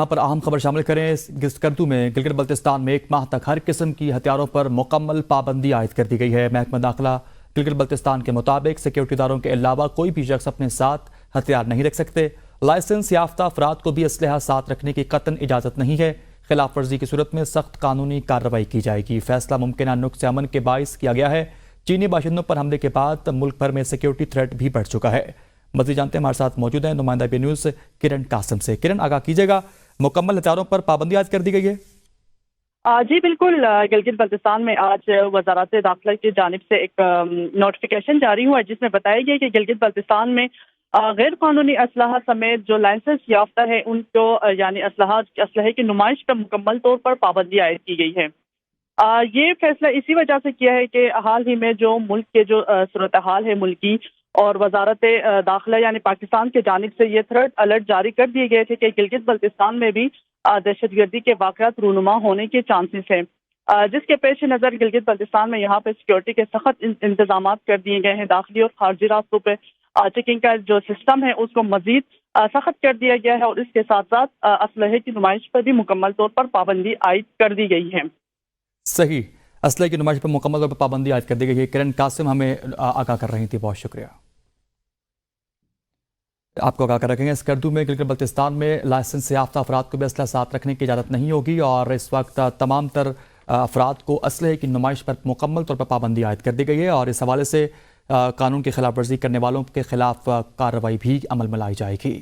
یہاں پر اہم خبر شامل کریں۔ اسکردو میں گلگت بلتستان میں 1 ماہ تک ہر قسم کی ہتھیاروں پر مکمل پابندی عائد کر دی گئی ہے۔ محکمہ داخلہ گلگت بلتستان کے مطابق سیکیورٹی داروں کے علاوہ کوئی بھی شخص اپنے ساتھ ہتھیار نہیں رکھ سکتے۔ لائسنس یافتہ افراد کو بھی اسلحہ ساتھ رکھنے کی قطعاً اجازت نہیں ہے۔ خلاف ورزی کی صورت میں سخت قانونی کارروائی کی جائے گی۔ فیصلہ ممکنہ نقص امن کے باعث کیا گیا ہے۔ چینی باشندوں پر حملے کے بعد ملک بھر میں سیکیورٹی تھریٹ بھی بڑھ چکا ہے۔ مزید جانتے ہیں، ہمارے ساتھ موجود ہیں نمائندہ بی نیوز کرن قاسم سے۔ کرن، آگاہ کیجیے گا، مکمل ہتھیاروں پر پابندی عائد کر دی گئی ہے؟ جی بالکل، گلگت بلتستان میں آج وزارت داخلہ کی جانب سے ایک نوٹیفیکیشن جاری ہوا ہے جس میں بتایا گیا کہ گلگت بلتستان میں غیر قانونی اسلحہ سمیت جو لائسنس یافتہ ہے ان کو یعنی اسلحے کی نمائش پر مکمل طور پر پابندی عائد کی گئی ہے۔ یہ فیصلہ اسی وجہ سے کیا ہے کہ حال ہی میں جو ملک کے جو صورتحال ہے ملکی، اور وزارت داخلہ یعنی پاکستان کی جانب سے یہ تھریٹ الرٹ جاری کر دیے گئے تھے کہ گلگت بلتستان میں بھی دہشت گردی کے واقعات رونما ہونے کے چانسز ہیں، جس کے پیش نظر گلگت بلتستان میں یہاں پہ سیکورٹی کے سخت انتظامات کر دیے گئے ہیں۔ داخلی اور خارجی راستوں پہ چیکنگ کا جو سسٹم ہے اس کو مزید سخت کر دیا گیا ہے، اور اس کے ساتھ ساتھ اسلحے کی نمائش پر بھی مکمل طور پر پابندی عائد کر دی گئی ہے۔ صحیح، اسلحے کی نمائش پر مکمل طور پر پابندی عائد کر دی گئی ہے۔ کرن قاسم ہمیں آگاہ کر رہی تھی، بہت شکریہ۔ آپ کو آگاہ کر رکھیں گے، اسکردو میں گلگت بلتستان میں لائسنس یافتہ افراد کو بھی اسلحہ ساتھ رکھنے کی اجازت نہیں ہوگی، اور اس وقت تمام تر افراد کو اسلحے کی نمائش پر مکمل طور پر پابندی عائد کر دی گئی ہے، اور اس حوالے سے قانون کی خلاف ورزی کرنے والوں کے خلاف کارروائی بھی عمل میں لائی جائے گی۔